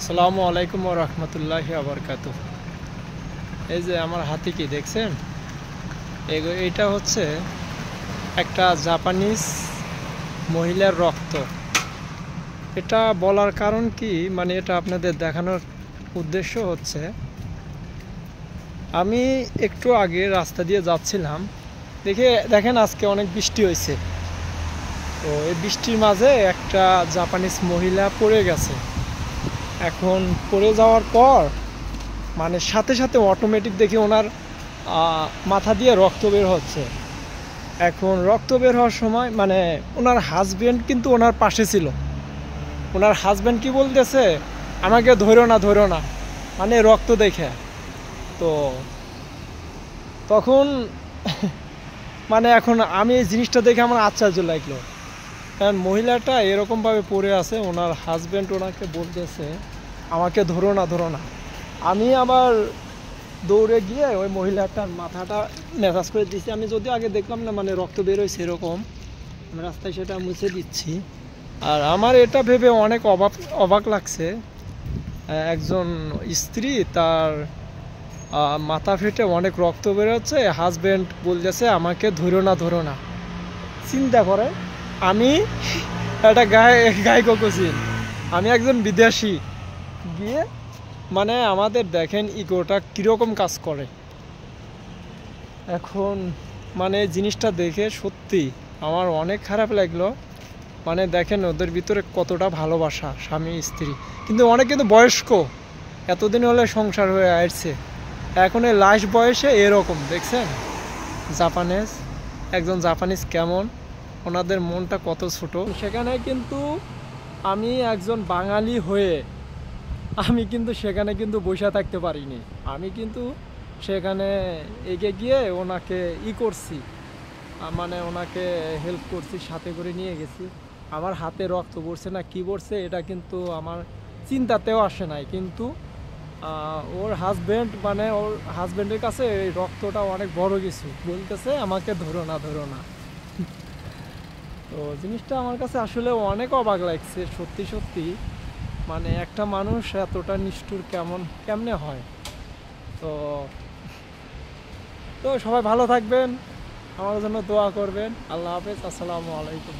আসসালামু আলাইকুম ওয়া রাহমাতুল্লাহি ওয়া বারাকাতুহু। এই যে আমার হাতে কি দেখছেন, এইটা হচ্ছে একটা জাপানিজ মহিলার রক্ত। এটা বলার কারণ কি, মানে এটা আপনাদের দেখানোর উদ্দেশ্য হচ্ছে, আমি একটু আগে রাস্তা দিয়ে যাচ্ছিলাম, দেখেন আজকে অনেক বৃষ্টি হয়েছে। তো এই বৃষ্টির মাঝে একটা জাপানিজ মহিলা পড়ে গেছে। এখন পড়ে যাওয়ার পর মানে সাথে সাথে অটোমেটিক দেখি ওনার মাথা দিয়ে রক্ত বের হচ্ছে। এখন রক্ত বের হওয়ার সময় মানে ওনার হাজব্যান্ড কিন্তু ওনার পাশে ছিল। ওনার হাজব্যান্ড কি বলতেছে, আমাকে ধরো না, মানে রক্ত দেখে। তো তখন মানে এখন আমি এই জিনিসটা দেখে আমার আশ্চর্য লাগলো, কারণ মহিলাটা এরকমভাবে পড়ে আছে, ওনার হাজব্যান্ড ওনাকে বলতেছে আমাকে ধরো না। আমি আবার দৌড়ে গিয়ে ওই মহিলাটার মাথাটা ম্যাসাজ করে দিচ্ছি। আমি যদিও আগে দেখলাম না, মানে রক্ত বেরোয় সেরকম, আমি রাস্তায় সেটা মুছে দিচ্ছি। আর আমার এটা ভেবে অনেক অবাক লাগছে, একজন স্ত্রী তার মাথা ফেটে অনেক রক্ত বেরোচ্ছে, হাজব্যান্ড বলতেছে আমাকে ধরো না। চিন্তা করে, আমি একটা গায়ক, আমি একজন বিদেশি গিয়ে, মানে আমাদের দেখেন ইগোটা কীরকম কাজ করে। এখন মানে জিনিসটা দেখে সত্যি আমার অনেক খারাপ লাগলো। মানে দেখেন ওদের ভিতরে কতটা ভালোবাসা, স্বামী স্ত্রী, কিন্তু অনেক কিন্তু বয়স্ক, এতদিন হলে সংসার হয়ে আসছে, এখন এই লাস্ট বয়সে এরকম। দেখছেন একজন জাপানিজ কেমন, ওনাদের মনটা কত ছোট। সেখানে কিন্তু আমি একজন বাঙালি হয়ে আমি কিন্তু সেখানে কিন্তু বসে থাকতে পারিনি। আমি কিন্তু সেখানে এগিয়ে গিয়ে ওনাকে করছি, মানে ওনাকে হেল্প করছি, সাথে করে নিয়ে গেছি। আমার হাতে রক্ত পড়ছে না কি পড়ছে এটা কিন্তু আমার চিন্তাতেও আসে নাই, কিন্তু ওর হাজব্যান্ডের কাছে এই রক্তটা অনেক বড় কিছু, বলতেছে আমাকে ধরো না। তো জিনিসটা আমার কাছে আসলে অনেক অবাক লাগছে সত্যি। মানে একটা মানুষ এতটা নিষ্ঠুর কেমনে হয়। তো সবাই ভালো থাকবেন, আমার জন্য দোয়া করবেন। আল্লাহ হাফেজ, আসসালামু আলাইকুম।